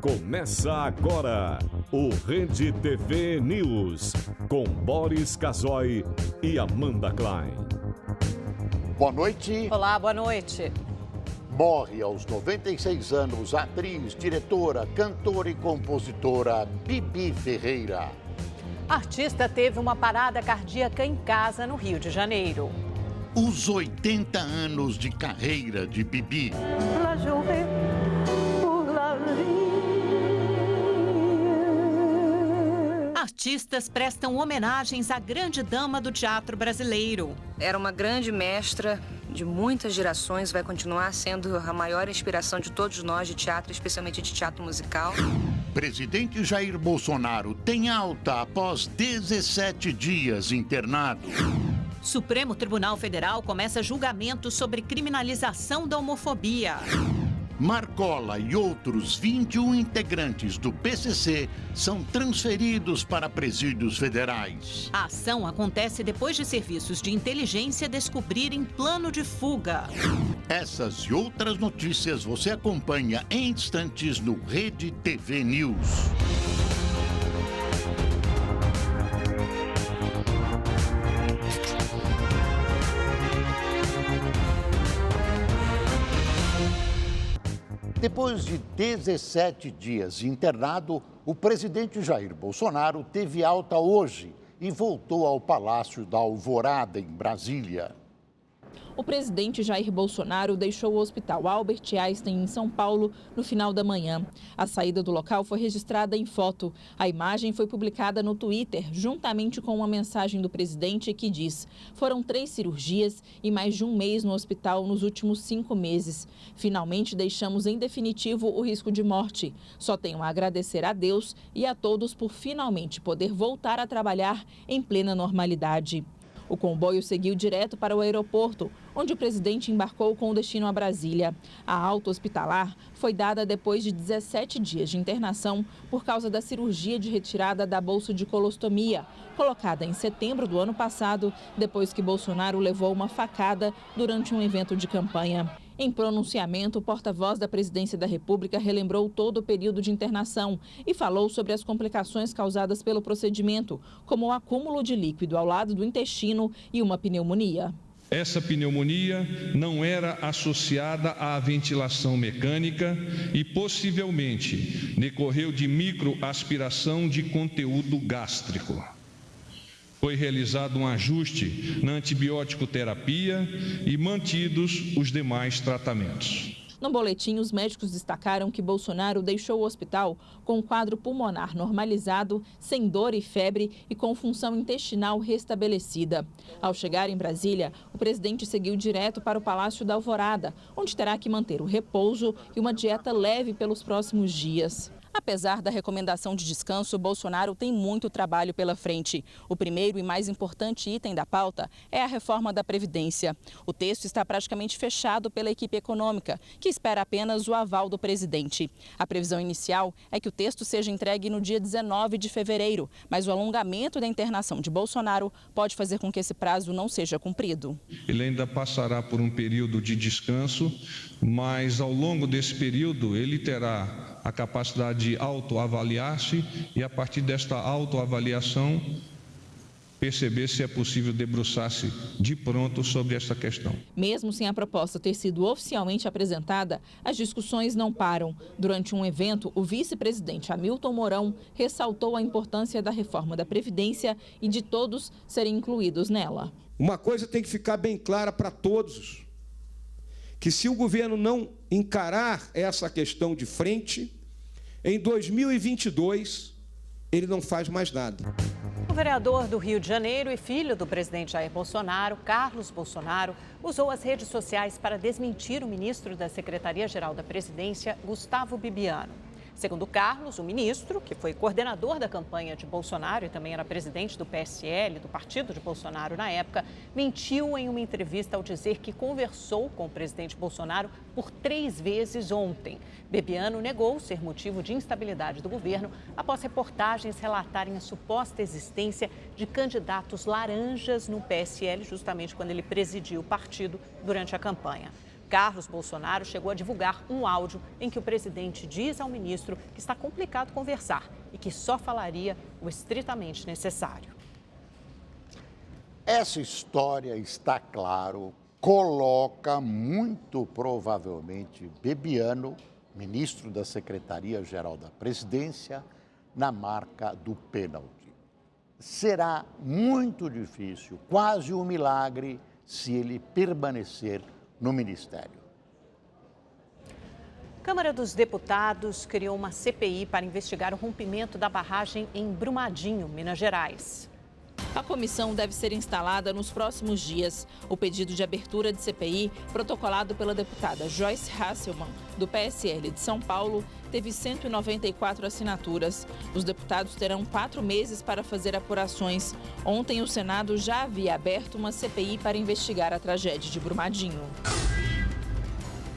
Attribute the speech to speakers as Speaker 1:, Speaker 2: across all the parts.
Speaker 1: Começa agora o Rede TV News, com Boris Casoy e Amanda Klein.
Speaker 2: Boa noite.
Speaker 3: Olá, boa noite.
Speaker 2: Morre aos 96 anos a atriz, diretora, cantora e compositora Bibi Ferreira.
Speaker 3: A artista teve uma parada cardíaca em casa no Rio de Janeiro.
Speaker 2: Os 80 anos de carreira de Bibi.
Speaker 3: Artistas prestam homenagens à grande dama do teatro brasileiro.
Speaker 4: Era uma grande mestra de muitas gerações, vai continuar sendo a maior inspiração de todos nós de teatro, especialmente de teatro musical.
Speaker 2: Presidente Jair Bolsonaro tem alta após 17 dias internado.
Speaker 3: Supremo Tribunal Federal começa julgamento sobre criminalização da homofobia.
Speaker 2: Marcola e outros 21 integrantes do PCC são transferidos para presídios federais.
Speaker 3: A ação acontece depois de serviços de inteligência descobrirem plano de fuga.
Speaker 2: Essas e outras notícias você acompanha em instantes no Rede TV News. Depois de 17 dias internado, o presidente Jair Bolsonaro teve alta hoje e voltou ao Palácio da Alvorada, em Brasília.
Speaker 5: O presidente Jair Bolsonaro deixou o Hospital Albert Einstein, em São Paulo, no final da manhã. A saída do local foi registrada em foto. A imagem foi publicada no Twitter, juntamente com uma mensagem do presidente que diz: foram 3 cirurgias e mais de um mês no hospital nos últimos 5 meses. Finalmente deixamos em definitivo o risco de morte. Só tenho a agradecer a Deus e a todos por finalmente poder voltar a trabalhar em plena normalidade. O comboio seguiu direto para o aeroporto, onde o presidente embarcou com destino a Brasília. A alta hospitalar foi dada depois de 17 dias de internação por causa da cirurgia de retirada da bolsa de colostomia, colocada em setembro do ano passado, depois que Bolsonaro levou uma facada durante um evento de campanha. Em pronunciamento, o porta-voz da Presidência da República relembrou todo o período de internação e falou sobre as complicações causadas pelo procedimento, como o acúmulo de líquido ao lado do intestino e uma pneumonia.
Speaker 6: Essa pneumonia não era associada à ventilação mecânica e possivelmente decorreu de microaspiração de conteúdo gástrico. Foi realizado um ajuste na antibiótico terapia e mantidos os demais tratamentos.
Speaker 5: No boletim, os médicos destacaram que Bolsonaro deixou o hospital com um quadro pulmonar normalizado, sem dor e febre e com função intestinal restabelecida. Ao chegar em Brasília, o presidente seguiu direto para o Palácio da Alvorada, onde terá que manter o repouso e uma dieta leve pelos próximos dias. Apesar da recomendação de descanso, Bolsonaro tem muito trabalho pela frente. O primeiro e mais importante item da pauta é a reforma da Previdência. O texto está praticamente fechado pela equipe econômica, que espera apenas o aval do presidente. A previsão inicial é que o texto seja entregue no dia 19 de fevereiro, mas o alongamento da internação de Bolsonaro pode fazer com que esse prazo não seja cumprido.
Speaker 6: Ele ainda passará por um período de descanso, mas ao longo desse período ele terá a capacidade de autoavaliar-se e, a partir desta autoavaliação, perceber se é possível debruçar-se de pronto sobre esta questão.
Speaker 5: Mesmo sem a proposta ter sido oficialmente apresentada, as discussões não param. Durante um evento, o vice-presidente Hamilton Mourão ressaltou a importância da reforma da Previdência e de todos serem incluídos nela.
Speaker 7: Uma coisa tem que ficar bem clara para todos, que se o governo não encarar essa questão de frente, em 2022, ele não faz mais nada.
Speaker 3: O vereador do Rio de Janeiro e filho do presidente Jair Bolsonaro, Carlos Bolsonaro, usou as redes sociais para desmentir o ministro da Secretaria-Geral da Presidência, Gustavo Bibiano. Segundo Carlos, o ministro, que foi coordenador da campanha de Bolsonaro e também era presidente do PSL, do partido de Bolsonaro na época, mentiu em uma entrevista ao dizer que conversou com o presidente Bolsonaro por 3 vezes ontem. Bibiano negou ser motivo de instabilidade do governo após reportagens relatarem a suposta existência de candidatos laranjas no PSL, justamente quando ele presidiu o partido durante a campanha. Carlos Bolsonaro chegou a divulgar um áudio em que o presidente diz ao ministro que está complicado conversar e que só falaria o estritamente necessário.
Speaker 2: Essa história, está claro, coloca muito provavelmente Bibiano, ministro da Secretaria-Geral da Presidência, na marca do pênalti. Será muito difícil, quase um milagre, se ele permanecer no ministério.
Speaker 3: Câmara dos Deputados criou uma CPI para investigar o rompimento da barragem em Brumadinho, Minas Gerais.
Speaker 5: A comissão deve ser instalada nos próximos dias. O pedido de abertura de CPI, protocolado pela deputada Joyce Hasselmann, do PSL de São Paulo, teve 194 assinaturas. Os deputados terão 4 meses para fazer apurações. Ontem, o Senado já havia aberto uma CPI para investigar a tragédia de Brumadinho.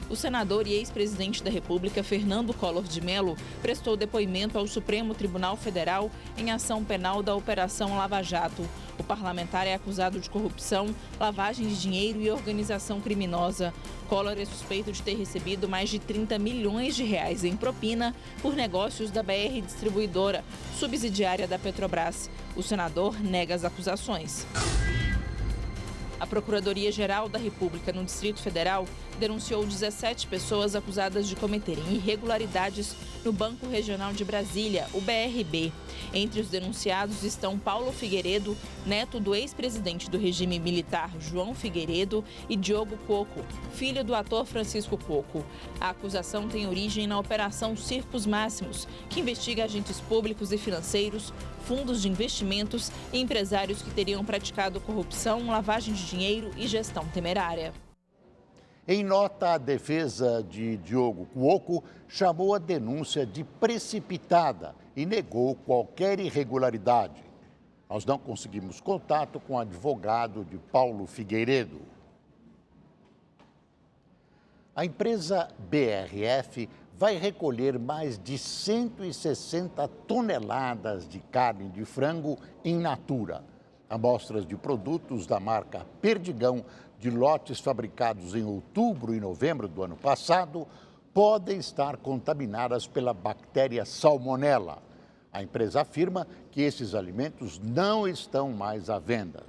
Speaker 5: O senador e ex-presidente da República, Fernando Collor de Mello, prestou depoimento ao Supremo Tribunal Federal em ação penal da Operação Lava Jato. O parlamentar é acusado de corrupção, lavagem de dinheiro e organização criminosa. Collor é suspeito de ter recebido mais de 30 milhões de reais em propina por negócios da BR Distribuidora, subsidiária da Petrobras. O senador nega as acusações. A Procuradoria-Geral da República no Distrito Federal denunciou 17 pessoas acusadas de cometerem irregularidades no Banco Regional de Brasília, o BRB. Entre os denunciados estão Paulo Figueiredo, neto do ex-presidente do regime militar João Figueiredo, e Diogo Coco, filho do ator Francisco Coco. A acusação tem origem na Operação Circos Máximos, que investiga agentes públicos e financeiros, fundos de investimentos e empresários que teriam praticado corrupção, lavagem de dinheiro e gestão temerária.
Speaker 2: Em nota, a defesa de Diogo Cuoco chamou a denúncia de precipitada e negou qualquer irregularidade. Nós não conseguimos contato com o advogado de Paulo Figueiredo. A empresa BRF vai recolher mais de 160 toneladas de carne de frango in natura. Amostras de produtos da marca Perdigão, de lotes fabricados em outubro e novembro do ano passado, podem estar contaminadas pela bactéria Salmonella. A empresa afirma que esses alimentos não estão mais à venda.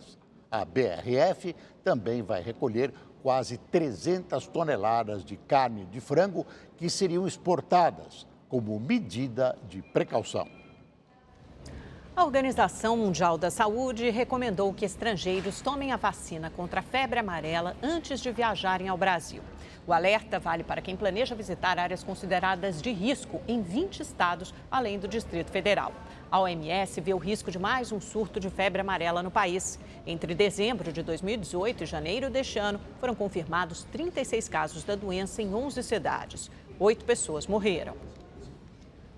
Speaker 2: A BRF também vai recolher quase 300 toneladas de carne de frango que seriam exportadas como medida de precaução.
Speaker 3: A Organização Mundial da Saúde recomendou que estrangeiros tomem a vacina contra a febre amarela antes de viajarem ao Brasil. O alerta vale para quem planeja visitar áreas consideradas de risco em 20 estados, além do Distrito Federal. A OMS vê o risco de mais um surto de febre amarela no país. Entre dezembro de 2018 e janeiro deste ano, foram confirmados 36 casos da doença em 11 cidades. 8 pessoas morreram.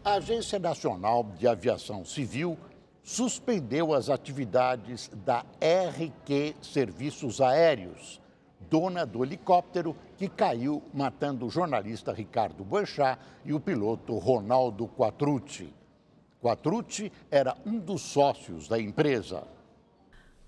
Speaker 2: A Agência Nacional de Aviação Civil suspendeu as atividades da RQ Serviços Aéreos, dona do helicóptero que caiu matando o jornalista Ricardo Boechat e o piloto Ronaldo Quattrucci. Quattrucci era um dos sócios da empresa.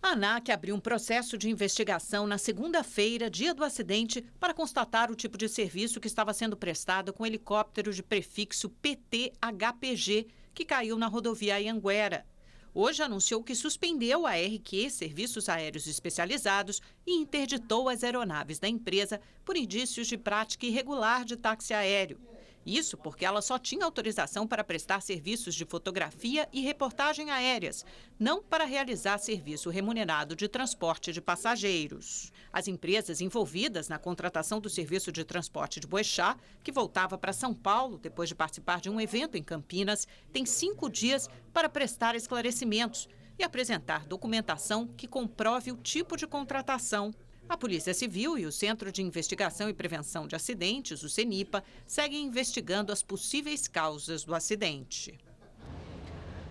Speaker 3: A ANAC abriu um processo de investigação na segunda-feira, dia do acidente, para constatar o tipo de serviço que estava sendo prestado com o helicóptero de prefixo PT-HPG, que caiu na rodovia Anhanguera. Hoje anunciou que suspendeu a RQ, Serviços Aéreos Especializados, e interditou as aeronaves da empresa por indícios de prática irregular de táxi aéreo. Isso porque ela só tinha autorização para prestar serviços de fotografia e reportagem aéreas, não para realizar serviço remunerado de transporte de passageiros. As empresas envolvidas na contratação do serviço de transporte de Boechat, que voltava para São Paulo depois de participar de um evento em Campinas, têm 5 dias para prestar esclarecimentos e apresentar documentação que comprove o tipo de contratação. A Polícia Civil e o Centro de Investigação e Prevenção de Acidentes, o CENIPA, seguem investigando as possíveis causas do acidente.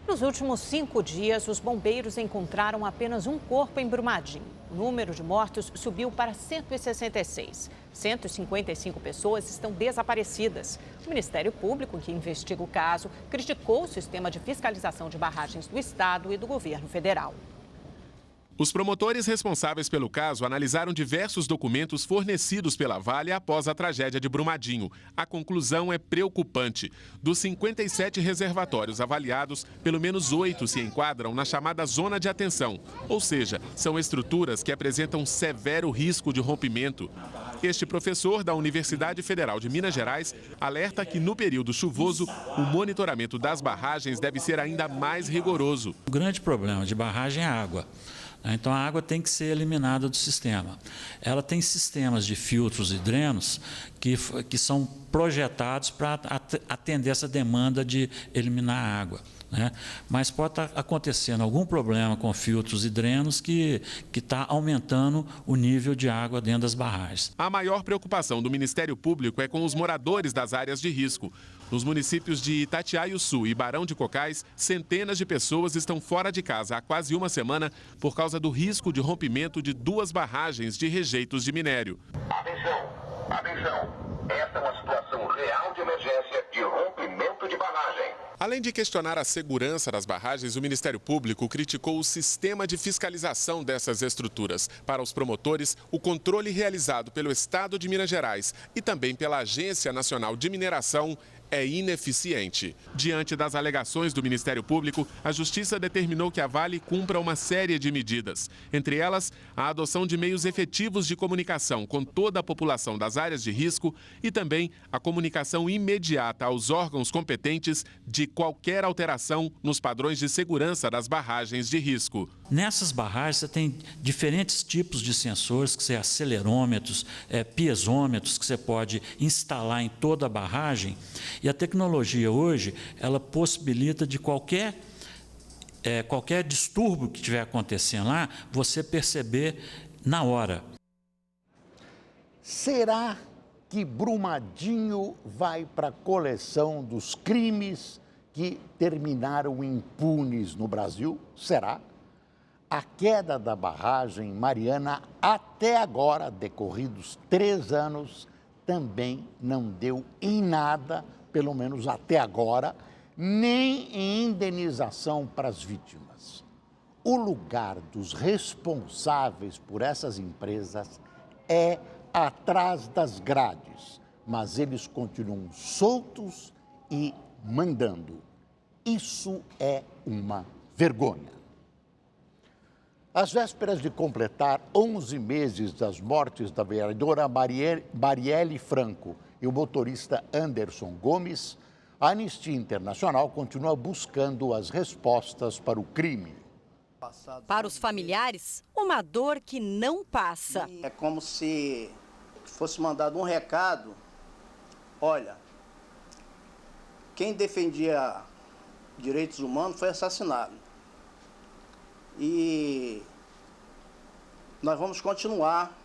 Speaker 3: Nos últimos 5 dias, os bombeiros encontraram apenas um corpo em Brumadinho. O número de mortos subiu para 166. 155 pessoas estão desaparecidas. O Ministério Público, que investiga o caso, criticou o sistema de fiscalização de barragens do Estado e do governo federal.
Speaker 8: Os promotores responsáveis pelo caso analisaram diversos documentos fornecidos pela Vale após a tragédia de Brumadinho. A conclusão é preocupante. Dos 57 reservatórios avaliados, pelo menos 8 se enquadram na chamada zona de atenção, ou seja, são estruturas que apresentam severo risco de rompimento. Este professor da Universidade Federal de Minas Gerais alerta que no período chuvoso, o monitoramento das barragens deve ser ainda mais rigoroso.
Speaker 9: O grande problema de barragem é a água. Então, a água tem que ser eliminada do sistema. Ela tem sistemas de filtros e drenos que são projetados para atender essa demanda de eliminar a água, né? Mas pode estar acontecendo algum problema com filtros e drenos que está aumentando o nível de água dentro das barragens.
Speaker 8: A maior preocupação do Ministério Público é com os moradores das áreas de risco. Nos municípios de Itatiaiuçu e Barão de Cocais, centenas de pessoas estão fora de casa há quase uma semana por causa do risco de rompimento de 2 barragens de rejeitos de minério.
Speaker 10: Atenção! Esta é uma situação real de emergência de rompimento de barragem.
Speaker 8: Além de questionar a segurança das barragens, o Ministério Público criticou o sistema de fiscalização dessas estruturas. Para os promotores, o controle realizado pelo Estado de Minas Gerais e também pela Agência Nacional de Mineração é ineficiente. Diante das alegações do Ministério Público, a Justiça determinou que a Vale cumpra uma série de medidas. Entre elas, a adoção de meios efetivos de comunicação com toda a população das áreas de risco e também a comunicação imediata aos órgãos competentes de qualquer alteração nos padrões de segurança das barragens de risco.
Speaker 9: Nessas barragens você tem diferentes tipos de sensores, que são acelerômetros, piezômetros, que você pode instalar em toda a barragem. E a tecnologia hoje, ela possibilita de qualquer distúrbio que estiver acontecendo lá, você perceber na hora.
Speaker 2: Será que Brumadinho vai para a coleção dos crimes que terminaram impunes no Brasil? Será? A queda da barragem Mariana, até agora, decorridos 3 anos, também não deu em nada, pelo menos até agora, nem em indenização para as vítimas. O lugar dos responsáveis por essas empresas é atrás das grades, mas eles continuam soltos e mandando. Isso é uma vergonha. Às vésperas de completar 11 meses das mortes da vereadora Marielle Franco e o motorista Anderson Gomes, a Anistia Internacional continua buscando as respostas para o crime.
Speaker 11: Para os familiares, uma dor que não passa.
Speaker 12: É como se fosse mandado um recado: olha, quem defendia direitos humanos foi assassinado. E nós vamos continuar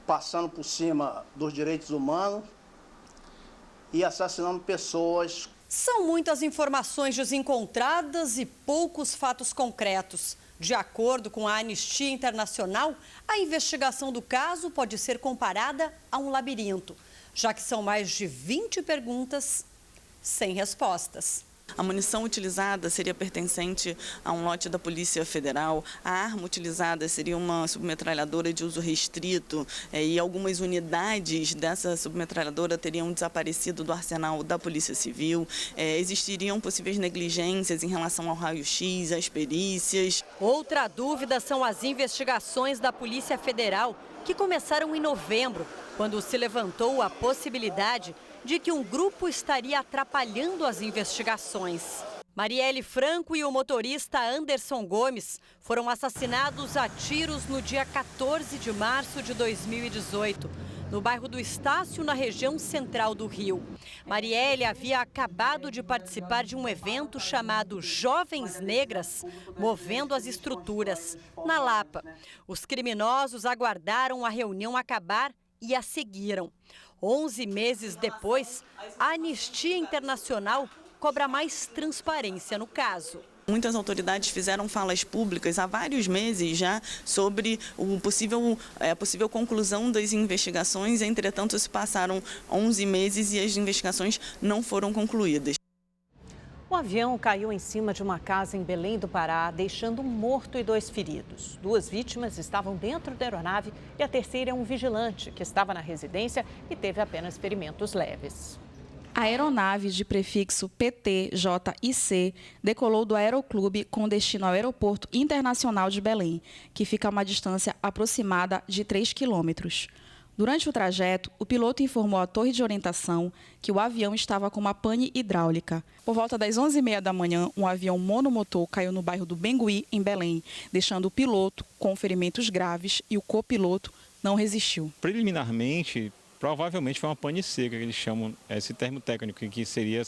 Speaker 12: passando por cima dos direitos humanos e assassinando pessoas.
Speaker 11: São muitas informações desencontradas e poucos fatos concretos. De acordo com a Anistia Internacional, a investigação do caso pode ser comparada a um labirinto, já que são mais de 20 perguntas sem respostas.
Speaker 13: A munição utilizada seria pertencente a um lote da Polícia Federal. A arma utilizada seria uma submetralhadora de uso restrito e algumas unidades dessa submetralhadora teriam desaparecido do arsenal da Polícia Civil. Existiriam possíveis negligências em relação ao raio-x, às perícias.
Speaker 11: Outra dúvida são as investigações da Polícia Federal, que começaram em novembro, quando se levantou a possibilidade de que um grupo estaria atrapalhando as investigações. Marielle Franco e o motorista Anderson Gomes foram assassinados a tiros no dia 14 de março de 2018, no bairro do Estácio, na região central do Rio. Marielle havia acabado de participar de um evento chamado Jovens Negras, movendo as estruturas, na Lapa. Os criminosos aguardaram a reunião acabar e a seguiram. 11 meses depois, a Anistia Internacional cobra mais transparência no caso.
Speaker 13: Muitas autoridades fizeram falas públicas há vários meses já sobre a possível conclusão das investigações. Entretanto, se passaram 11 meses e as investigações não foram concluídas.
Speaker 3: O avião caiu em cima de uma casa em Belém do Pará, deixando um morto e 2 feridos. 2 vítimas estavam dentro da aeronave e a terceira é um vigilante que estava na residência e teve apenas ferimentos leves.
Speaker 14: A aeronave de prefixo PTJIC decolou do Aeroclube com destino ao Aeroporto Internacional de Belém, que fica a uma distância aproximada de 3 quilômetros. Durante o trajeto, o piloto informou à torre de orientação que o avião estava com uma pane hidráulica. Por volta das 11h30 da manhã, um avião monomotor caiu no bairro do Bengui, em Belém, deixando o piloto com ferimentos graves e o copiloto não resistiu.
Speaker 15: Preliminarmente, provavelmente foi uma pane seca, que eles chamam esse termo técnico, que seria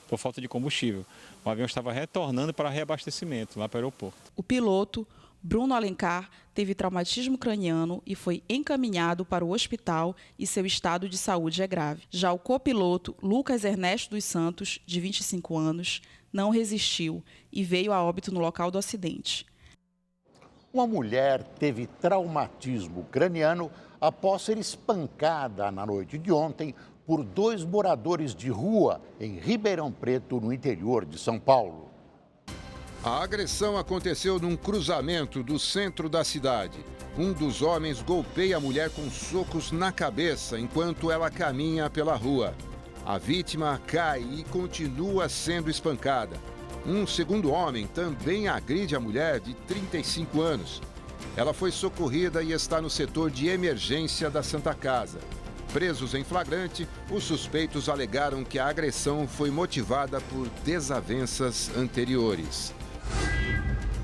Speaker 15: por falta de combustível. O avião estava retornando para reabastecimento lá para o aeroporto.
Speaker 14: O piloto, Bruno Alencar, teve traumatismo craniano e foi encaminhado para o hospital e seu estado de saúde é grave. Já o copiloto, Lucas Ernesto dos Santos, de 25 anos, não resistiu e veio a óbito no local do acidente.
Speaker 2: Uma mulher teve traumatismo craniano após ser espancada na noite de ontem por 2 moradores de rua em Ribeirão Preto, no interior de São Paulo.
Speaker 16: A agressão aconteceu num cruzamento do centro da cidade. Um dos homens golpeia a mulher com socos na cabeça enquanto ela caminha pela rua. A vítima cai e continua sendo espancada. Um segundo homem também agride a mulher de 35 anos. Ela foi socorrida e está no setor de emergência da Santa Casa. Presos em flagrante, os suspeitos alegaram que a agressão foi motivada por desavenças anteriores.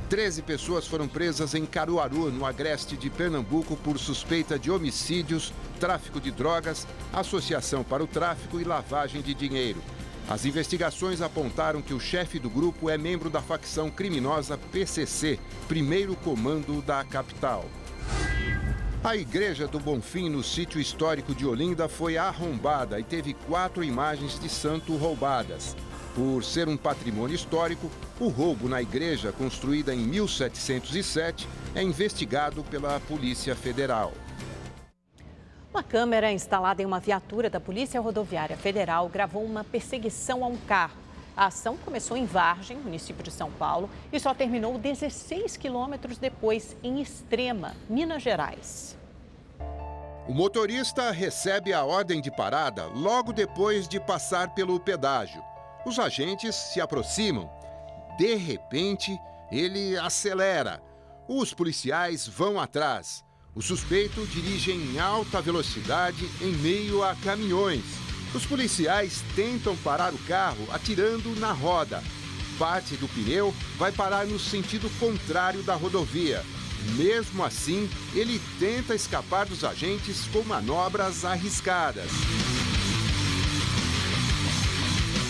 Speaker 16: 13 pessoas foram presas em Caruaru, no agreste de Pernambuco, por suspeita de homicídios, tráfico de drogas, associação para o tráfico e lavagem de dinheiro. As investigações apontaram que o chefe do grupo é membro da facção criminosa PCC, primeiro comando da capital. A Igreja do Bonfim, no sítio histórico de Olinda, foi arrombada e teve 4 imagens de santo roubadas. Por ser um patrimônio histórico, o roubo na igreja, construída em 1707, é investigado pela Polícia Federal.
Speaker 3: Uma câmera instalada em uma viatura da Polícia Rodoviária Federal gravou uma perseguição a um carro. A ação começou em Vargem, município de São Paulo, e só terminou 16 quilômetros depois, em Extrema, Minas Gerais.
Speaker 16: O motorista recebe a ordem de parada logo depois de passar pelo pedágio. Os agentes se aproximam. De repente, ele acelera. Os policiais vão atrás. O suspeito dirige em alta velocidade em meio a caminhões. Os policiais tentam parar o carro atirando na roda. Parte do pneu vai parar no sentido contrário da rodovia. Mesmo assim, ele tenta escapar dos agentes com manobras arriscadas.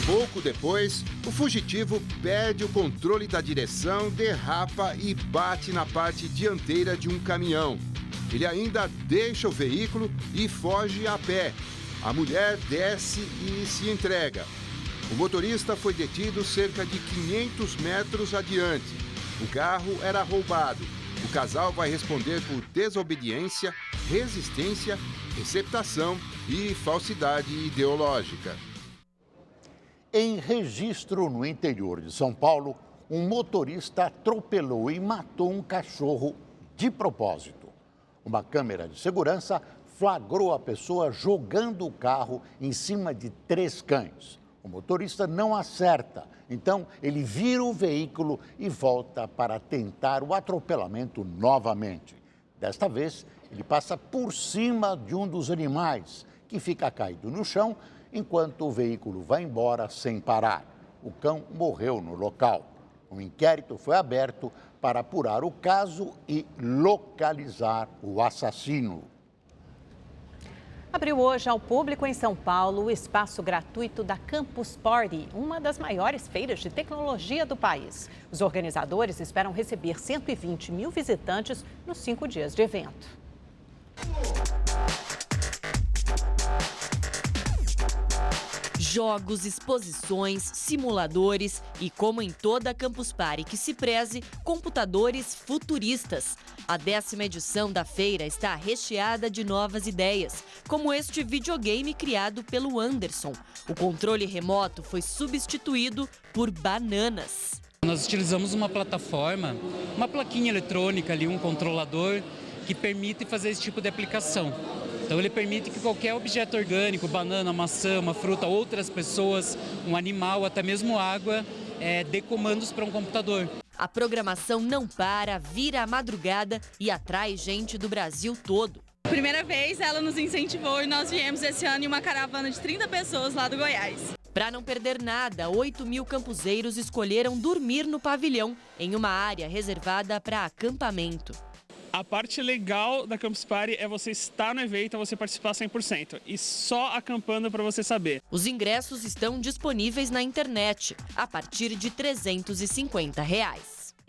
Speaker 16: Pouco depois, o fugitivo perde o controle da direção, derrapa e bate na parte dianteira de um caminhão. Ele ainda deixa o veículo e foge a pé. A mulher desce e se entrega. O motorista foi detido cerca de 500 metros adiante. O carro era roubado. O casal vai responder por desobediência, resistência, receptação e falsidade ideológica.
Speaker 2: Em Registro, no interior de São Paulo, um motorista atropelou e matou um cachorro de propósito. Uma câmera de segurança flagrou a pessoa jogando o carro em cima de 3 cães. O motorista não acerta, então ele vira o veículo e volta para tentar o atropelamento novamente. Desta vez, ele passa por cima de um dos animais, que fica caído no chão, enquanto o veículo vai embora sem parar. O cão morreu no local. Um inquérito foi aberto para apurar o caso e localizar o assassino.
Speaker 3: Abriu hoje ao público em São Paulo o espaço gratuito da Campus Party, uma das maiores feiras de tecnologia do país. Os organizadores esperam receber 120 mil visitantes nos 5 dias de evento.
Speaker 17: Jogos, exposições, simuladores e, como em toda a Campus Party que se preze, computadores futuristas. A 10ª edição da feira está recheada de novas ideias, como este videogame criado pelo Anderson, O controle remoto foi substituído por bananas.
Speaker 18: Nós utilizamos uma plataforma, uma plaquinha eletrônica ali, um controlador que permite fazer esse tipo de aplicação. Então ele permite que qualquer objeto orgânico, banana, maçã, uma fruta, outras pessoas, um animal, até mesmo água, dê comandos para um computador.
Speaker 17: A programação não para, vira a madrugada e atrai gente do Brasil todo.
Speaker 19: Primeira vez ela nos incentivou e nós viemos esse ano em uma caravana de 30 pessoas lá do Goiás.
Speaker 17: Para não perder nada, 8.000 campuseiros escolheram dormir no pavilhão, em uma área reservada para acampamento.
Speaker 20: A parte legal da Campus Party é você estar no evento, você participar 100% e só acampando para você saber.
Speaker 17: Os ingressos estão disponíveis na internet, a partir de R$ 350.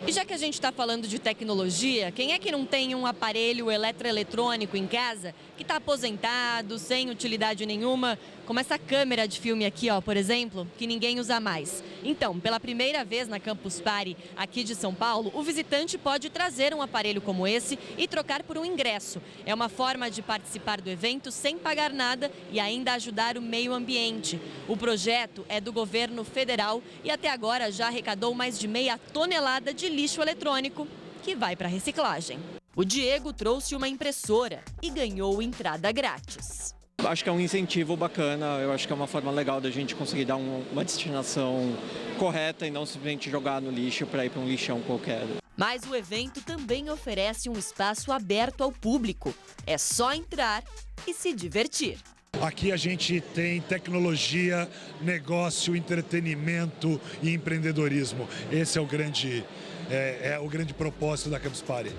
Speaker 11: E já que a gente está falando de tecnologia, quem é que não tem um aparelho eletroeletrônico em casa que está aposentado, sem utilidade nenhuma, como essa câmera de filme aqui, ó, por exemplo, que ninguém usa mais? Então, pela primeira vez na Campus Party aqui de São Paulo, o visitante pode trazer um aparelho como esse e trocar por um ingresso. É uma forma de participar do evento sem pagar nada e ainda ajudar o meio ambiente. O projeto é do governo federal e até agora já arrecadou mais de 0,5 tonelada de lixo eletrônico que vai para reciclagem. O Diego trouxe uma impressora e ganhou entrada grátis.
Speaker 21: Acho que é um incentivo bacana, eu acho que é uma forma legal da gente conseguir dar uma destinação correta e não simplesmente jogar no lixo para ir para um lixão qualquer.
Speaker 17: Mas o evento também oferece um espaço aberto ao público. É só entrar e se divertir.
Speaker 22: Aqui a gente tem tecnologia, negócio, entretenimento e empreendedorismo. Esse é o grande propósito da Campus Party.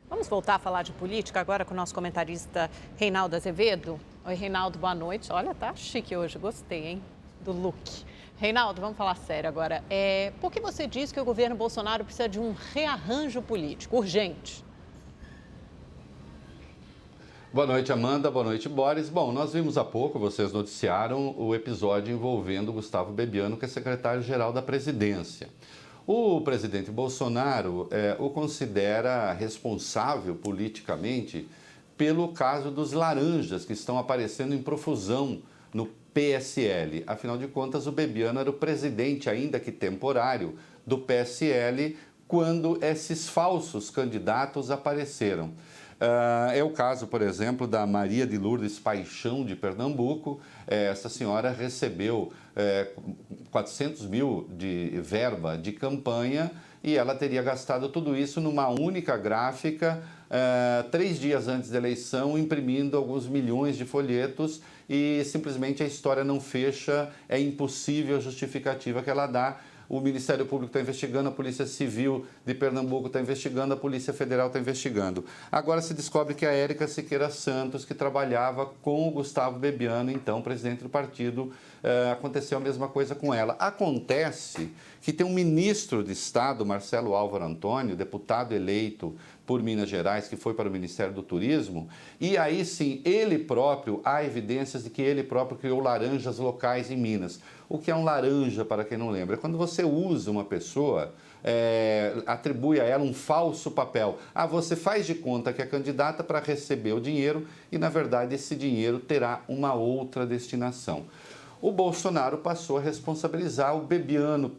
Speaker 3: Vamos voltar a falar de política agora com o nosso comentarista Reinaldo Azevedo. Oi, Reinaldo, boa noite. Olha, tá chique hoje, gostei, hein, do look. Reinaldo, vamos falar sério agora. Por que você diz que o governo Bolsonaro precisa de um rearranjo político urgente?
Speaker 23: Boa noite, Amanda. Boa noite, Boris. Bom, nós vimos há pouco, vocês noticiaram o episódio envolvendo Gustavo Bebiano, que é secretário-geral da presidência. O presidente Bolsonaro o considera responsável politicamente pelo caso dos laranjas que estão aparecendo em profusão no PSL. Afinal de contas, o Bebiano era o presidente, ainda que temporário, do PSL quando esses falsos candidatos apareceram. É o caso, por exemplo, da Maria de Lourdes Paixão, de Pernambuco. Essa senhora recebeu 400 mil de verba de campanha e ela teria gastado tudo isso numa única gráfica, 3 dias antes da eleição, imprimindo alguns milhões de folhetos e simplesmente a história não fecha, é impossível a justificativa que ela dá. O Ministério Público está investigando, a Polícia Civil de Pernambuco está investigando, a Polícia Federal está investigando. Agora se descobre que a Érica Siqueira Santos, que trabalhava com o Gustavo Bebiano, então presidente do partido, aconteceu a mesma coisa com ela. Acontece que tem um ministro de Estado, Marcelo Álvaro Antônio, deputado eleito por Minas Gerais, que foi para o Ministério do Turismo, e aí sim, ele próprio, há evidências de que ele próprio criou laranjas locais em Minas. O que é um laranja, para quem não lembra? É quando você usa uma pessoa, atribui a ela um falso papel. Você faz de conta que é candidata para receber o dinheiro e, na verdade, esse dinheiro terá uma outra destinação. O Bolsonaro passou a responsabilizar o Bebiano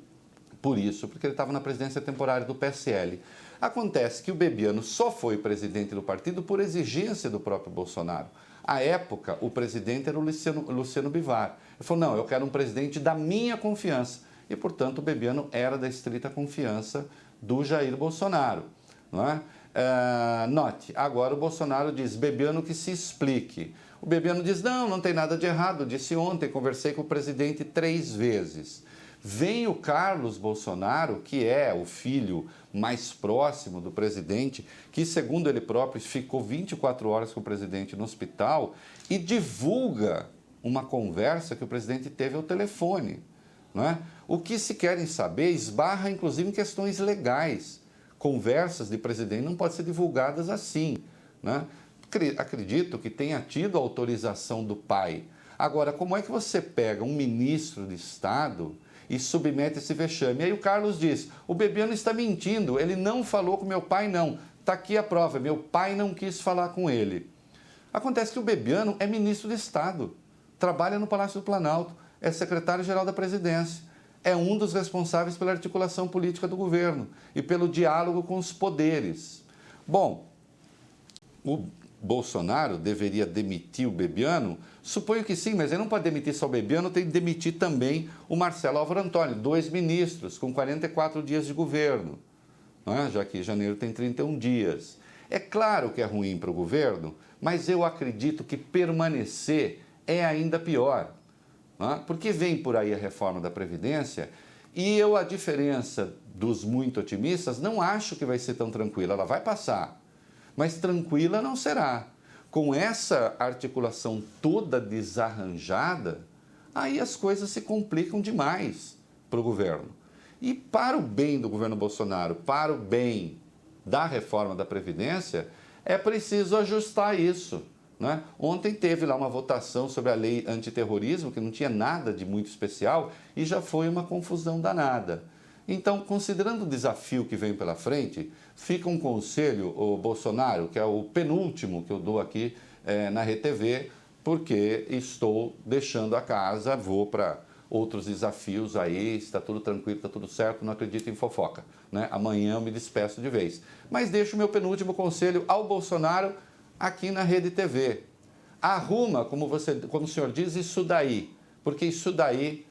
Speaker 23: por isso, porque ele estava na presidência temporária do PSL. Acontece que o Bebiano só foi presidente do partido por exigência do próprio Bolsonaro. À época, o presidente era o Luciano Bivar. Ele falou, não, eu quero um presidente da minha confiança. E, portanto, o Bebiano era da estrita confiança do Jair Bolsonaro. Não é? Note, agora o Bolsonaro diz, Bebiano que se explique. O Bebiano diz, não tem nada de errado, disse ontem, conversei com o presidente 3 vezes. Vem o Carlos Bolsonaro, que é o filho mais próximo do presidente, que, segundo ele próprio, ficou 24 horas com o presidente no hospital e divulga uma conversa que o presidente teve ao telefone. Não é? O que se querem saber esbarra, inclusive, em questões legais. Conversas de presidente não podem ser divulgadas assim. Né? Acredito que tenha tido autorização do pai. Agora, como é que você pega um ministro de Estado e submete esse vexame? E aí o Carlos diz, o Bebiano está mentindo, ele não falou com meu pai, não. Está aqui a prova, meu pai não quis falar com ele. Acontece que o Bebiano é ministro de Estado, trabalha no Palácio do Planalto, é secretário-geral da Presidência, é um dos responsáveis pela articulação política do governo e pelo diálogo com os poderes. Bom, o Bolsonaro deveria demitir o Bebiano? Suponho que sim, mas ele não pode demitir só o Bebiano, tem que demitir também o Marcelo Álvaro Antônio, 2 ministros com 44 dias de governo, não é? Já que janeiro tem 31 dias. É claro que é ruim para o governo, mas eu acredito que permanecer é ainda pior, não é? Porque vem por aí a reforma da Previdência e eu, a diferença dos muito otimistas, não acho que vai ser tão tranquila, ela vai passar. Mas tranquila não será. Com essa articulação toda desarranjada, aí as coisas se complicam demais para o governo. E para o bem do governo Bolsonaro, para o bem da reforma da Previdência, é preciso ajustar isso, né? Ontem teve lá uma votação sobre a lei antiterrorismo, que não tinha nada de muito especial, e já foi uma confusão danada. Então, considerando o desafio que vem pela frente, fica um conselho, o Bolsonaro, que é o penúltimo que eu dou aqui na RTV, porque estou deixando a casa, vou para outros desafios aí, está tudo tranquilo, está tudo certo, não acredito em fofoca, né? Amanhã eu me despeço de vez. Mas deixo o meu penúltimo conselho ao Bolsonaro aqui na Rede TV. Arruma, como o senhor diz, isso daí, porque isso daí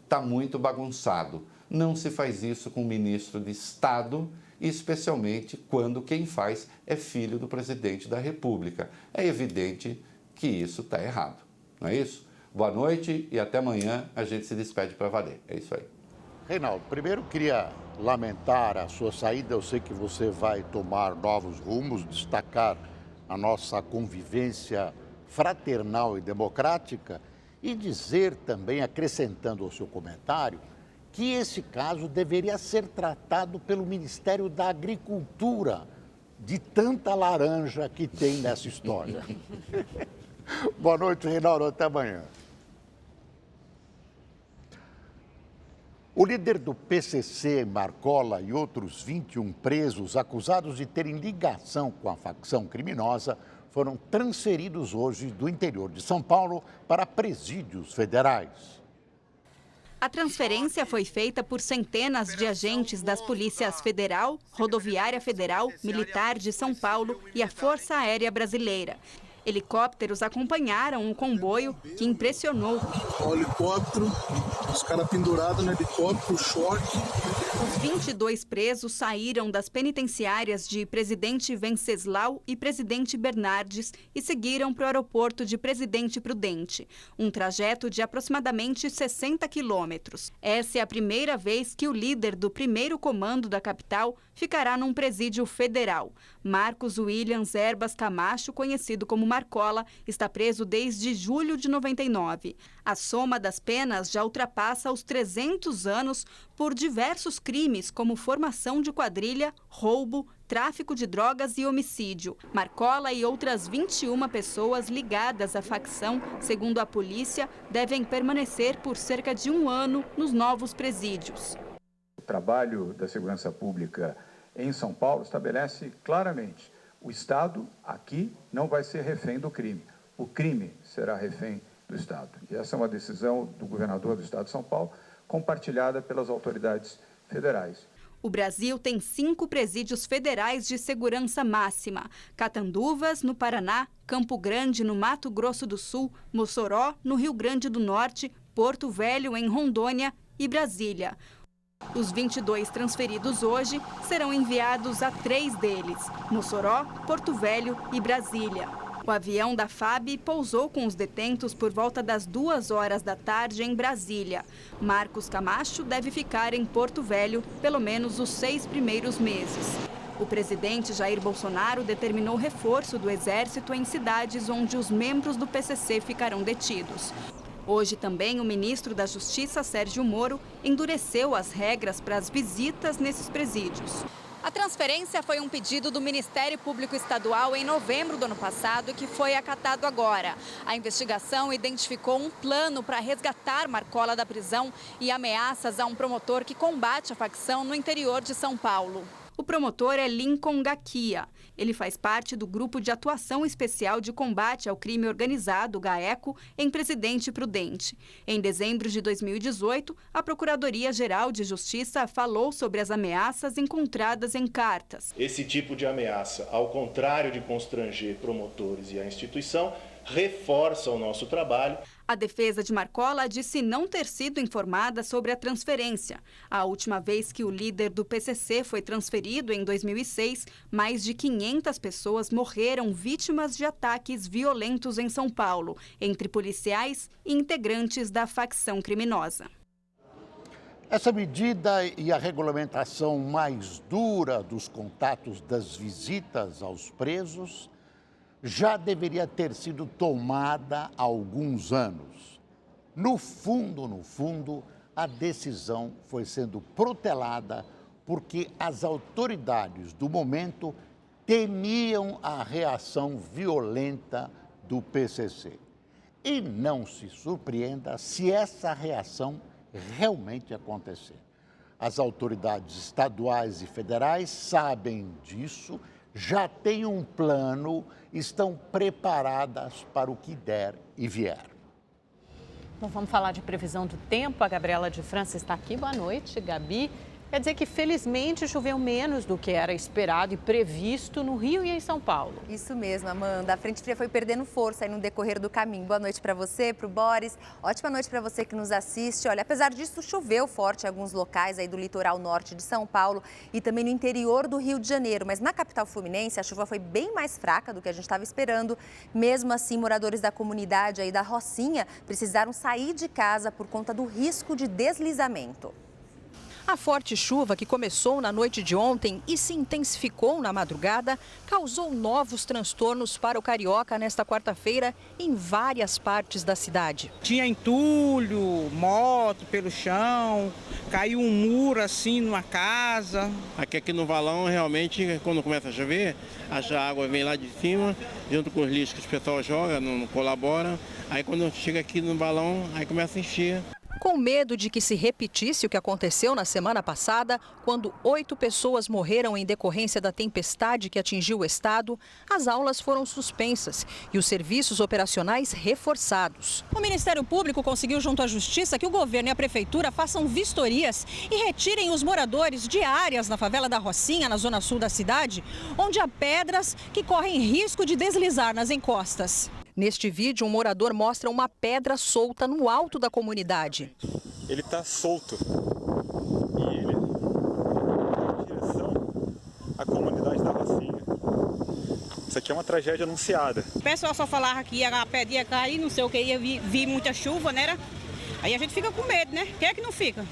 Speaker 23: está muito bagunçado. Não se faz isso com o ministro de Estado, especialmente quando quem faz é filho do presidente da República. É evidente que isso está errado, não é isso? Boa noite e até amanhã a gente se despede para valer. É isso aí.
Speaker 2: Reinaldo, primeiro queria lamentar a sua saída. Eu sei que você vai tomar novos rumos, destacar a nossa convivência fraternal e democrática e dizer também, acrescentando ao seu comentário, que esse caso deveria ser tratado pelo Ministério da Agricultura, de tanta laranja que tem nessa história. Boa noite, Reinaldo, até amanhã. O líder do PCC, Marcola, e outros 21 presos acusados de terem ligação com a facção criminosa foram transferidos hoje do interior de São Paulo para presídios federais.
Speaker 1: A transferência foi feita por centenas de agentes das polícias Federal, Rodoviária Federal, Militar de São Paulo e a Força Aérea Brasileira. Helicópteros acompanharam o comboio, que impressionou.
Speaker 4: O helicóptero, os caras pendurados no helicóptero, choque.
Speaker 1: Os 22 presos saíram das penitenciárias de Presidente Venceslau e Presidente Bernardes e seguiram para o aeroporto de Presidente Prudente, um trajeto de aproximadamente 60 quilômetros. Essa é a primeira vez que o líder do primeiro comando da capital ficará num presídio federal. Marcos Williams Erbas Camacho, conhecido como Marcola, está preso desde julho de 99. A soma das penas já ultrapassa os 300 anos por diversos crimes, como formação de quadrilha, roubo, tráfico de drogas e homicídio. Marcola e outras 21 pessoas ligadas à facção, segundo a polícia, devem permanecer por cerca de 1 ano nos novos presídios.
Speaker 6: O trabalho da segurança pública em São Paulo estabelece claramente: o Estado aqui não vai ser refém do crime. O crime será refém do Estado. E essa é uma decisão do governador do Estado de São Paulo, compartilhada pelas autoridades federais.
Speaker 1: O Brasil tem 5 presídios federais de segurança máxima: Catanduvas, no Paraná, Campo Grande, no Mato Grosso do Sul, Mossoró, no Rio Grande do Norte, Porto Velho, em Rondônia e Brasília. Os 22 transferidos hoje serão enviados a 3 deles: Mossoró, Porto Velho e Brasília. O avião da FAB pousou com os detentos por volta das 2 horas da tarde em Brasília. Marcos Camacho deve ficar em Porto Velho pelo menos os 6 primeiros meses. O presidente Jair Bolsonaro determinou reforço do Exército em cidades onde os membros do PCC ficarão detidos. Hoje também o ministro da Justiça, Sérgio Moro, endureceu as regras para as visitas nesses presídios. A transferência foi um pedido do Ministério Público Estadual em novembro do ano passado, que foi acatado agora. A investigação identificou um plano para resgatar Marcola da prisão e ameaças a um promotor que combate a facção no interior de São Paulo. O promotor é Lincoln Gaquia. Ele faz parte do Grupo de Atuação Especial de Combate ao Crime Organizado, GAECO, em Presidente Prudente. Em dezembro de 2018, a Procuradoria-Geral de Justiça falou sobre as ameaças encontradas em cartas.
Speaker 5: Esse tipo de ameaça, ao contrário de constranger promotores e a instituição, reforça o nosso trabalho.
Speaker 1: A defesa de Marcola disse não ter sido informada sobre a transferência. A última vez que o líder do PCC foi transferido, em 2006, mais de 500 pessoas morreram vítimas de ataques violentos em São Paulo, entre policiais e integrantes da facção criminosa.
Speaker 2: Essa medida e a regulamentação mais dura dos contatos das visitas aos presos já deveria ter sido tomada há alguns anos. No fundo, a decisão foi sendo protelada porque as autoridades do momento temiam a reação violenta do PCC. E não se surpreenda se essa reação realmente acontecer. As autoridades estaduais e federais sabem disso, já têm um plano, estão preparadas para o que der e vier.
Speaker 3: Bom, vamos falar de previsão do tempo. A Gabriela de França está aqui. Boa noite, Gabi. Quer dizer que, felizmente, choveu menos do que era esperado e previsto no Rio e em São Paulo.
Speaker 7: Isso mesmo, Amanda. A frente fria foi perdendo força aí no decorrer do caminho. Boa noite para você, para o Boris. Ótima noite para você que nos assiste. Olha, apesar disso, choveu forte em alguns locais aí do litoral norte de São Paulo e também no interior do Rio de Janeiro. Mas na capital fluminense, a chuva foi bem mais fraca do que a gente estava esperando. Mesmo assim, moradores da comunidade aí da Rocinha precisaram sair de casa por conta do risco de deslizamento.
Speaker 10: A forte chuva que começou na noite de ontem e se intensificou na madrugada causou novos transtornos para o carioca nesta quarta-feira em várias partes da cidade.
Speaker 24: Tinha entulho, moto pelo chão, caiu um muro assim numa casa. Aqui no valão, realmente, quando começa a chover, a água vem lá de cima, junto com os lixos que o pessoal joga, não colabora. Aí quando chega aqui no valão, aí começa a encher.
Speaker 10: Com medo de que se repetisse o que aconteceu na semana passada, quando 8 pessoas morreram em decorrência da tempestade que atingiu o estado, as aulas foram suspensas e os serviços operacionais reforçados.
Speaker 25: O Ministério Público conseguiu, junto à Justiça, que o governo e a Prefeitura façam vistorias e retirem os moradores de áreas na favela da Rocinha, na zona sul da cidade, onde há pedras que correm risco de deslizar nas encostas.
Speaker 10: Neste vídeo, um morador mostra uma pedra solta no alto da comunidade.
Speaker 26: Ele está solto e ele vai em direção à comunidade da Rocinha. Isso aqui é uma tragédia anunciada.
Speaker 25: O pessoal só falava que a pedra ia cair, não sei o que, ia vir muita chuva, né? Aí a gente fica com medo, né? Quem é que não fica?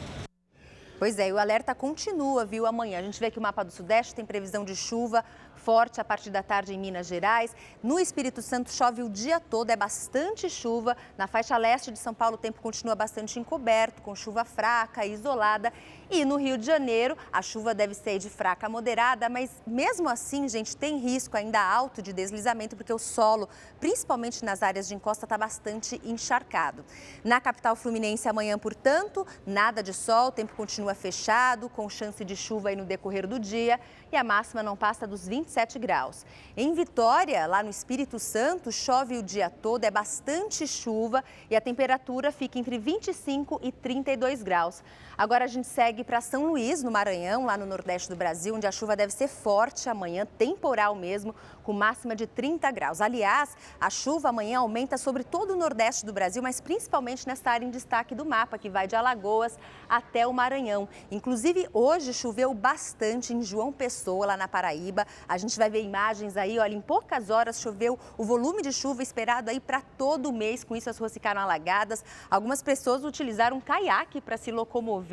Speaker 7: Pois é, e o alerta continua, viu, amanhã. A gente vê que o mapa do Sudeste tem previsão de chuva forte a partir da tarde em Minas Gerais. No Espírito Santo chove o dia todo, é bastante chuva. Na faixa leste de São Paulo o tempo continua bastante encoberto, com chuva fraca e isolada. E no Rio de Janeiro a chuva deve ser de fraca a moderada, mas mesmo assim, gente, tem risco ainda alto de deslizamento, porque o solo, principalmente nas áreas de encosta, está bastante encharcado. Na capital fluminense amanhã, portanto, nada de sol, o tempo continua fechado, com chance de chuva aí no decorrer do dia. E a máxima não passa dos 27 graus. Em Vitória, lá no Espírito Santo, chove o dia todo, é bastante chuva e a temperatura fica entre 25 e 32 graus. Agora a gente segue para São Luís, no Maranhão, lá no Nordeste do Brasil, onde a chuva deve ser forte amanhã, temporal mesmo, com máxima de 30 graus. Aliás, a chuva amanhã aumenta sobre todo o Nordeste do Brasil, mas principalmente nesta área em destaque do mapa, que vai de Alagoas até o Maranhão. Inclusive, hoje choveu bastante em João Pessoa, lá na Paraíba. A gente vai ver imagens aí, olha, em poucas horas choveu o volume de chuva esperado aí para todo o mês. Com isso, as ruas ficaram alagadas. Algumas pessoas utilizaram um caiaque para se locomover.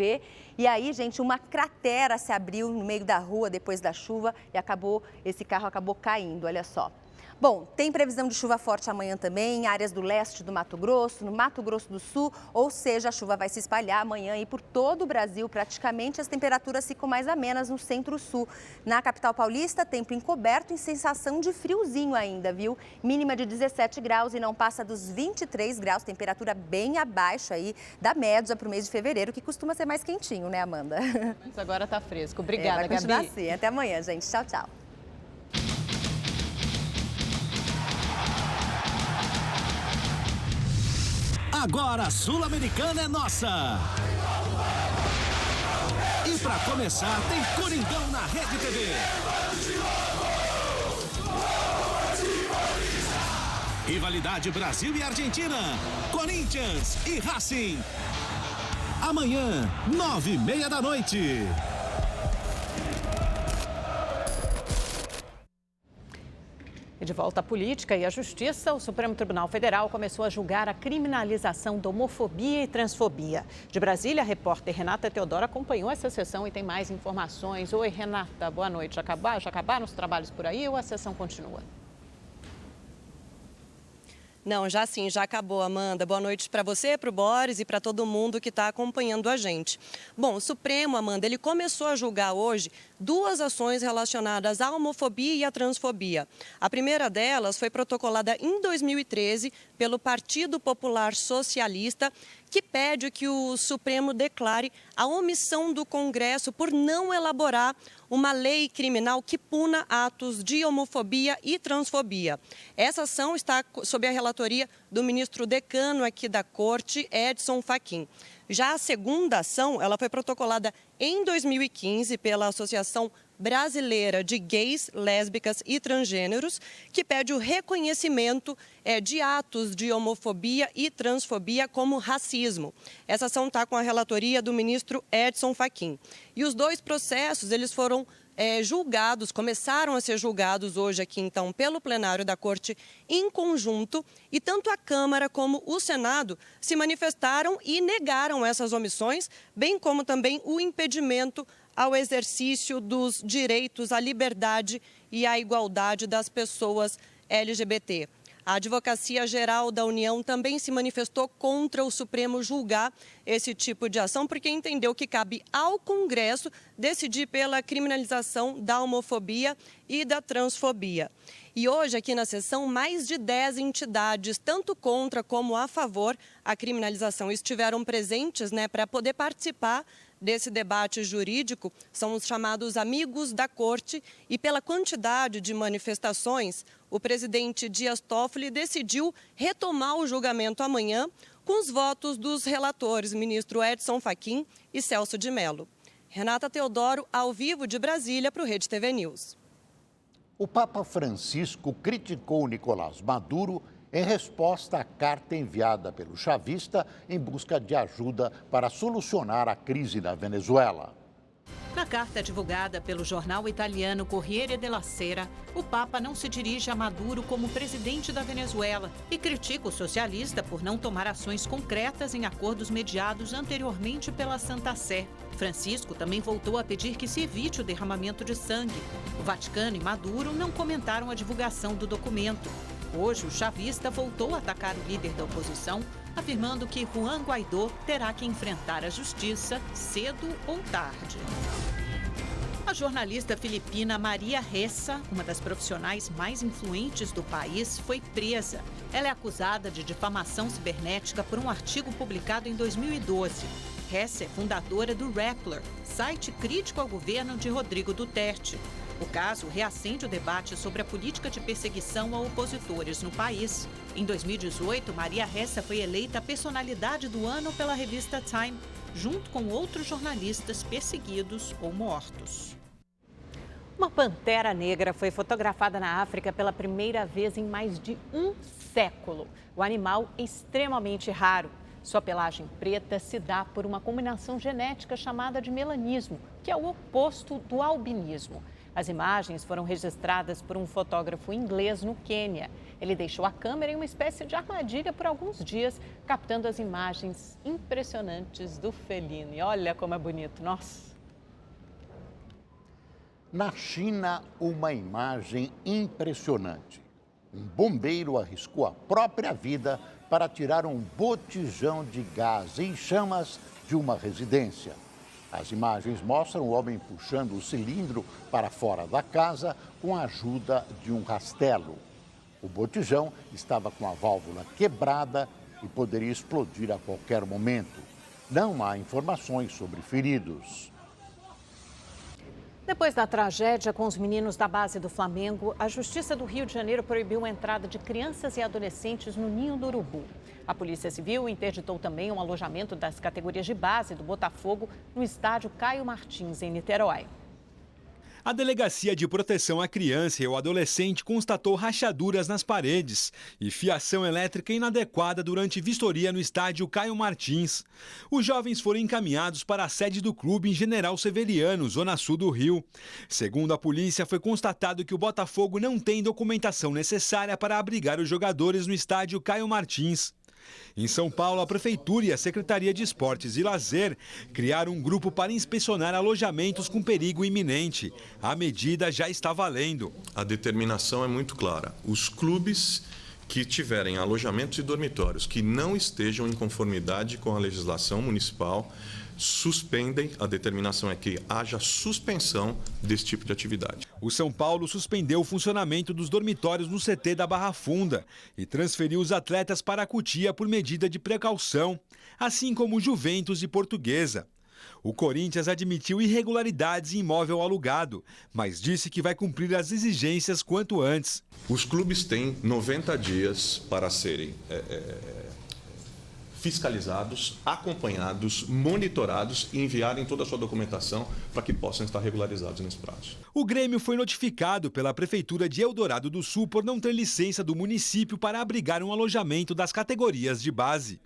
Speaker 7: E aí, gente, uma cratera se abriu no meio da rua depois da chuva e esse carro acabou caindo, olha só. Bom, tem previsão de chuva forte amanhã também em áreas do leste do Mato Grosso, no Mato Grosso do Sul, ou seja, a chuva vai se espalhar amanhã e por todo o Brasil. Praticamente as temperaturas ficam mais amenas no centro-sul. Na capital paulista, tempo encoberto e sensação de friozinho ainda, viu? Mínima de 17 graus e não passa dos 23 graus, temperatura bem abaixo aí da média para o mês de fevereiro, que costuma ser mais quentinho, né, Amanda?
Speaker 3: Mas agora tá fresco. Obrigada,
Speaker 7: vai continuar
Speaker 3: Gabi.
Speaker 7: assim. Até amanhã, gente. Tchau, tchau.
Speaker 8: Agora a Sul-Americana é nossa! E pra começar, tem Coringão na Rede TV. Rivalidade Brasil e Argentina. Corinthians e Racing. Amanhã, 9h30 da noite.
Speaker 3: E de volta à política e à justiça, o Supremo Tribunal Federal começou a julgar a criminalização da homofobia e transfobia. De Brasília, a repórter Renata Teodoro acompanhou essa sessão e tem mais informações. Oi, Renata, boa noite. Já acabaram os trabalhos por aí ou a sessão continua?
Speaker 9: Não, já sim, já acabou, Amanda. Boa noite para você, para o Boris e para todo mundo que está acompanhando a gente. Bom, o Supremo, Amanda, ele começou a julgar hoje 2 ações relacionadas à homofobia e à transfobia. A primeira delas foi protocolada em 2013 pelo Partido Popular Socialista, que pede que o Supremo declare a omissão do Congresso por não elaborar uma lei criminal que puna atos de homofobia e transfobia. Essa ação está sob a relatoria do ministro decano aqui da Corte, Edson Fachin. Já a segunda ação, ela foi protocolada em 2015 pela Associação Brasileira de Gays, Lésbicas e Transgêneros, que pede o reconhecimento de atos de homofobia e transfobia como racismo. Essa ação está com a relatoria do ministro Edson Fachin. E os 2 processos, eles foram julgados, começaram a ser julgados hoje aqui, então, pelo plenário da Corte em conjunto, e tanto a Câmara como o Senado se manifestaram e negaram essas omissões, bem como também o impedimento ao exercício dos direitos à liberdade e à igualdade das pessoas LGBT. A Advocacia Geral da União também se manifestou contra o Supremo julgar esse tipo de ação, porque entendeu que cabe ao Congresso decidir pela criminalização da homofobia e da transfobia. E hoje, aqui na sessão, mais de 10 entidades, tanto contra como a favor a criminalização, estiveram presentes, para poder participar desse debate jurídico. São os chamados amigos da Corte, e pela quantidade de manifestações, o presidente Dias Toffoli decidiu retomar o julgamento amanhã com os votos dos relatores, ministro Edson Fachin e Celso de Mello. Renata Teodoro, ao vivo de Brasília, para o Rede TV News.
Speaker 2: O Papa Francisco criticou Nicolás Maduro em resposta à carta enviada pelo chavista em busca de ajuda para solucionar a crise na Venezuela.
Speaker 3: Na carta divulgada pelo jornal italiano Corriere della Sera, o Papa não se dirige a Maduro como presidente da Venezuela e critica o socialista por não tomar ações concretas em acordos mediados anteriormente pela Santa Sé. Francisco também voltou a pedir que se evite o derramamento de sangue. O Vaticano e Maduro não comentaram a divulgação do documento. Hoje, o chavista voltou a atacar o líder da oposição, afirmando que Juan Guaidó terá que enfrentar a justiça cedo ou tarde. A jornalista filipina Maria Ressa, uma das profissionais mais influentes do país, foi presa. Ela é acusada de difamação cibernética por um artigo publicado em 2012. Ressa é fundadora do Rappler, site crítico ao governo de Rodrigo Duterte. O caso reacende o debate sobre a política de perseguição a opositores no país. Em 2018, Maria Ressa foi eleita a personalidade do ano pela revista Time, junto com outros jornalistas perseguidos ou mortos. Uma pantera negra foi fotografada na África pela primeira vez em mais de um século. O animal é extremamente raro. Sua pelagem preta se dá por uma combinação genética chamada de melanismo, que é o oposto do albinismo. As imagens foram registradas por um fotógrafo inglês no Quênia. Ele deixou a câmera em uma espécie de armadilha por alguns dias, captando as imagens impressionantes do felino. E olha como é bonito, nossa!
Speaker 2: Na China, uma imagem impressionante. Um bombeiro arriscou a própria vida para tirar um botijão de gás em chamas de uma residência. As imagens mostram o homem puxando o cilindro para fora da casa com a ajuda de um rastelo. O botijão estava com a válvula quebrada e poderia explodir a qualquer momento. Não há informações sobre feridos.
Speaker 3: Depois da tragédia com os meninos da base do Flamengo, a Justiça do Rio de Janeiro proibiu a entrada de crianças e adolescentes no Ninho do Urubu. A Polícia Civil interditou também um alojamento das categorias de base do Botafogo no estádio Caio Martins, em Niterói.
Speaker 12: A Delegacia de Proteção à Criança e ao Adolescente constatou rachaduras nas paredes e fiação elétrica inadequada durante vistoria no estádio Caio Martins. Os jovens foram encaminhados para a sede do clube em General Severiano, zona sul do Rio. Segundo a polícia, foi constatado que o Botafogo não tem documentação necessária para abrigar os jogadores no estádio Caio Martins. Em São Paulo, a Prefeitura e a Secretaria de Esportes e Lazer criaram um grupo para inspecionar alojamentos com perigo iminente. A medida já está valendo.
Speaker 13: A determinação é muito clara. Os clubes que tiverem alojamentos e dormitórios que não estejam em conformidade com a legislação municipal suspendem, a determinação é que haja suspensão desse tipo de atividade.
Speaker 12: O São Paulo suspendeu o funcionamento dos dormitórios no CT da Barra Funda e transferiu os atletas para a Cotia por medida de precaução, assim como Juventus e Portuguesa. O Corinthians admitiu irregularidades em imóvel alugado, mas disse que vai cumprir as exigências quanto antes.
Speaker 13: Os clubes têm 90 dias para serem fiscalizados, acompanhados, monitorados e enviarem toda a sua documentação para que possam estar regularizados nesse prazo.
Speaker 12: O Grêmio foi notificado pela Prefeitura de Eldorado do Sul por não ter licença do município para abrigar um alojamento das categorias de base.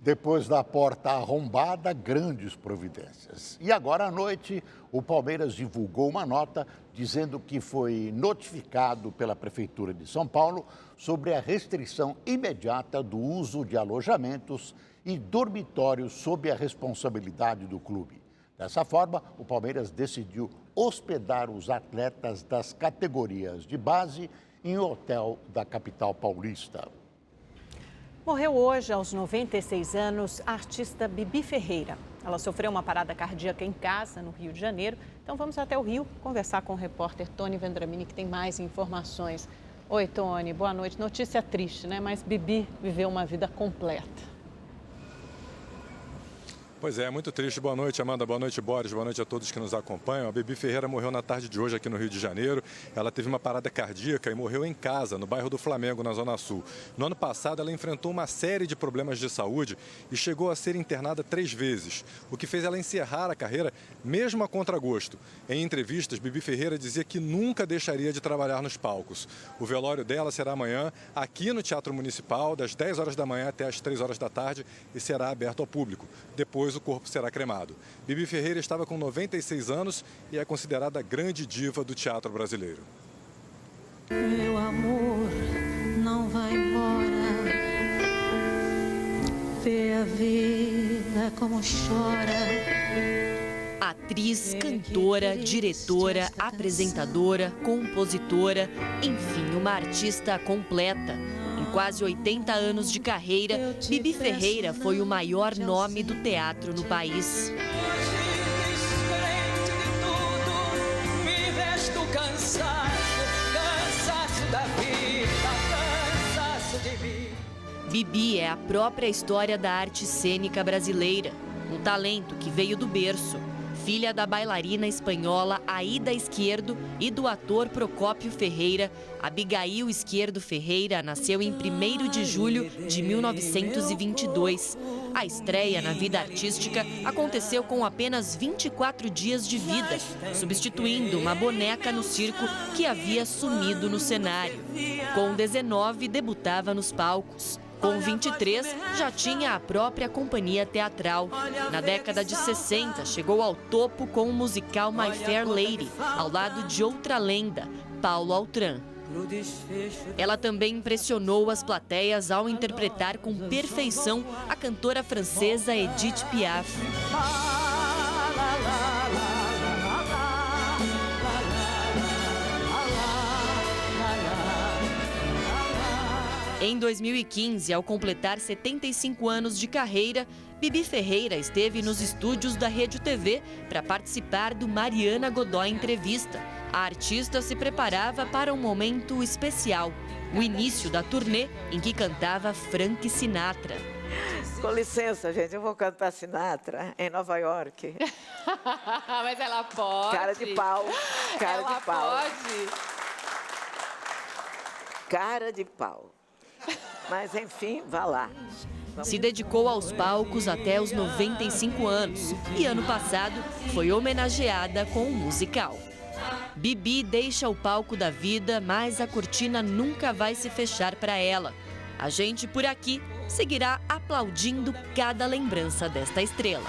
Speaker 2: Depois da porta arrombada, grandes providências. E agora à noite, o Palmeiras divulgou uma nota dizendo que foi notificado pela Prefeitura de São Paulo sobre a restrição imediata do uso de alojamentos e dormitórios sob a responsabilidade do clube. Dessa forma, o Palmeiras decidiu hospedar os atletas das categorias de base em um hotel da capital paulista.
Speaker 3: Morreu hoje, aos 96 anos, a artista Bibi Ferreira. Ela sofreu uma parada cardíaca em casa, no Rio de Janeiro. Então vamos até o Rio conversar com o repórter Tony Vendramini, que tem mais informações. Oi, Tony, boa noite. Notícia triste, né? Mas Bibi viveu uma vida completa.
Speaker 14: Pois é, muito triste. Boa noite, Amanda. Boa noite, Boris. Boa noite a todos que nos acompanham. A Bibi Ferreira morreu na tarde de hoje aqui no Rio de Janeiro. Ela teve uma parada cardíaca e morreu em casa, no bairro do Flamengo, na Zona Sul. No ano passado, ela enfrentou uma série de problemas de saúde e chegou a ser internada 3 vezes, o que fez ela encerrar a carreira, mesmo a contragosto. Em entrevistas, Bibi Ferreira dizia que nunca deixaria de trabalhar nos palcos. O velório dela será amanhã, aqui no Teatro Municipal, das 10 horas da manhã até as 3 horas da tarde, e será aberto ao público. Depois, o corpo será cremado. Bibi Ferreira estava com 96 anos e é considerada a grande diva do teatro brasileiro.
Speaker 15: Meu amor, não vai embora. Vê a vida como chora.
Speaker 17: Atriz, cantora, diretora, apresentadora, compositora, enfim, uma artista completa. Em quase 80 anos de carreira, Bibi Ferreira foi o maior nome do teatro no país. Bibi é a própria história da arte cênica brasileira, um talento que veio do berço. Filha da bailarina espanhola Aida Izquierdo e do ator Procópio Ferreira, Abigail Izquierdo Ferreira nasceu em 1º de julho de 1922. A estreia na vida artística aconteceu com apenas 24 dias de vida, substituindo uma boneca no circo que havia sumido no cenário. Com 19, debutava nos palcos. Com 23, já tinha a própria companhia teatral. Na década de 60, chegou ao topo com o musical My Fair Lady, ao lado de outra lenda, Paulo Autran. Ela também impressionou as plateias ao interpretar com perfeição a cantora francesa Edith Piaf. Em 2015, ao completar 75 anos de carreira, Bibi Ferreira esteve nos estúdios da Rede TV para participar do Mariana Godoy Entrevista. A artista se preparava para um momento especial, o início da turnê em que cantava Frank Sinatra.
Speaker 11: Com licença, gente, eu vou cantar Sinatra em Nova York.
Speaker 16: Mas ela pode.
Speaker 11: Cara de pau, cara
Speaker 16: ela
Speaker 11: de pau.
Speaker 16: Pode.
Speaker 11: Cara de pau. Mas, enfim, vá lá.
Speaker 17: Se dedicou aos palcos até os 95 anos e ano passado foi homenageada com um musical. Bibi deixa o palco da vida, mas a cortina nunca vai se fechar para ela. A gente por aqui seguirá aplaudindo cada lembrança desta estrela.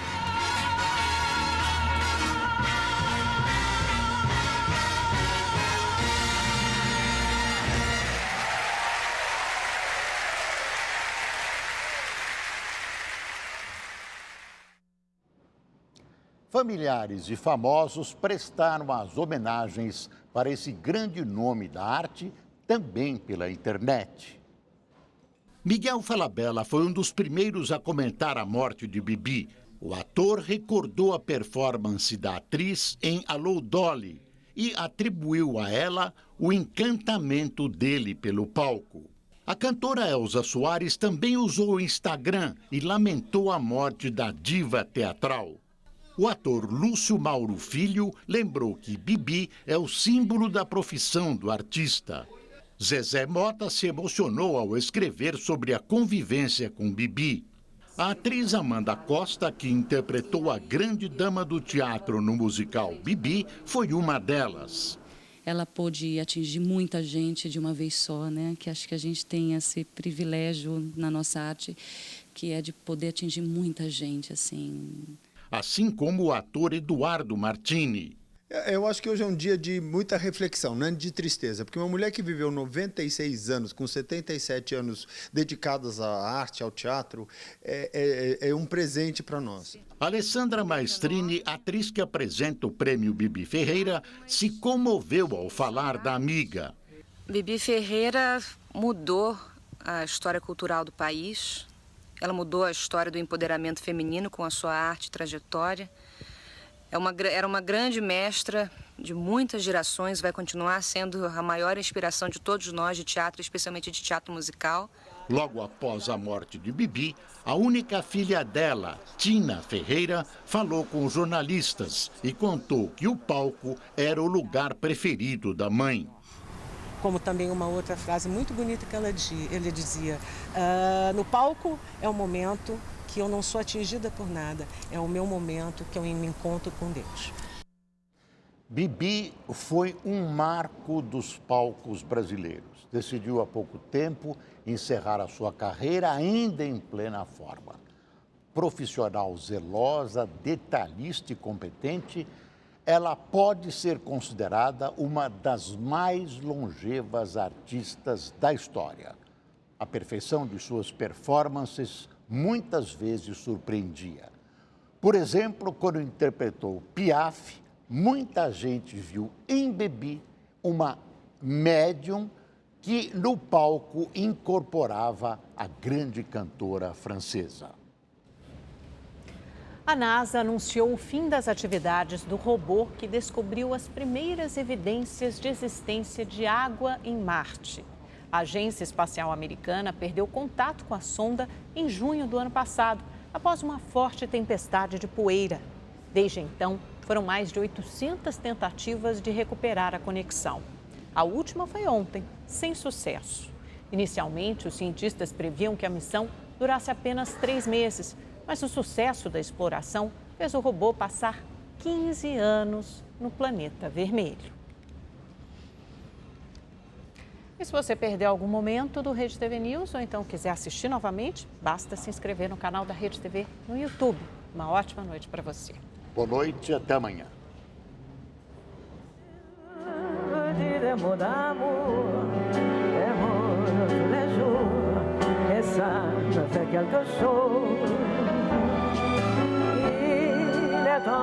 Speaker 2: Familiares e famosos prestaram as homenagens para esse grande nome da arte, também pela internet. Miguel Falabella foi um dos primeiros a comentar a morte de Bibi. O ator recordou a performance da atriz em Alô Dolly e atribuiu a ela o encantamento dele pelo palco. A cantora Elza Soares também usou o Instagram e lamentou a morte da diva teatral. O ator Lúcio Mauro Filho lembrou que Bibi é o símbolo da profissão do artista. Zezé Mota se emocionou ao escrever sobre a convivência com Bibi. A atriz Amanda Costa, que interpretou a grande dama do teatro no musical Bibi, foi uma delas.
Speaker 18: Ela pôde atingir muita gente de uma vez só, né? Que acho que a gente tem esse privilégio na nossa arte, que é de poder atingir muita gente, assim.
Speaker 2: Assim como o ator Eduardo Martini.
Speaker 19: Eu acho que hoje é um dia de muita reflexão, não é de tristeza, porque uma mulher que viveu 96 anos, com 77 anos dedicadas à arte, ao teatro, é um presente para nós.
Speaker 2: Alessandra Maestrini, atriz que apresenta o prêmio Bibi Ferreira, se comoveu ao falar da amiga.
Speaker 20: Bibi Ferreira mudou a história cultural do país. Ela mudou a história do empoderamento feminino com a sua arte e trajetória. Era uma grande mestra de muitas gerações, vai continuar sendo a maior inspiração de todos nós de teatro, especialmente de teatro musical.
Speaker 2: Logo após a morte de Bibi, a única filha dela, Tina Ferreira, falou com jornalistas e contou que o palco era o lugar preferido da mãe.
Speaker 21: Como também uma outra frase muito bonita que ele dizia, no palco é o momento que eu não sou atingida por nada, é o meu momento que eu me encontro com Deus.
Speaker 2: Bibi foi um marco dos palcos brasileiros. Decidiu há pouco tempo encerrar a sua carreira ainda em plena forma. Profissional zelosa, detalhista e competente, ela pode ser considerada uma das mais longevas artistas da história. A perfeição de suas performances muitas vezes surpreendia. Por exemplo, quando interpretou Piaf, muita gente viu em Bibi uma médium que no palco incorporava a grande cantora francesa.
Speaker 3: A NASA anunciou o fim das atividades do robô que descobriu as primeiras evidências de existência de água em Marte. A Agência Espacial Americana perdeu contato com a sonda em junho do ano passado, após uma forte tempestade de poeira. Desde então, foram mais de 800 tentativas de recuperar a conexão. A última foi ontem, sem sucesso. Inicialmente, os cientistas previam que a missão durasse apenas 3 meses, mas o sucesso da exploração fez o robô passar 15 anos no planeta vermelho. E se você perdeu algum momento do Rede TV News ou então quiser assistir novamente, basta se inscrever no canal da Rede TV no YouTube. Uma ótima noite para você.
Speaker 2: Boa noite e até amanhã.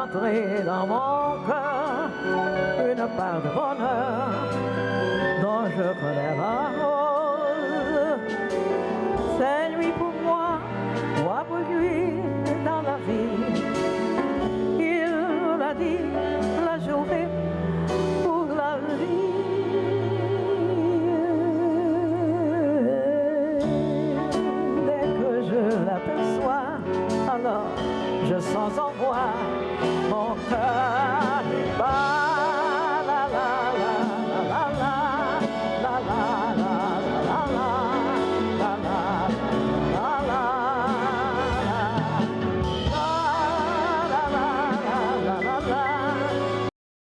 Speaker 27: Entré dans mon cœur une part de bonheur dont je connais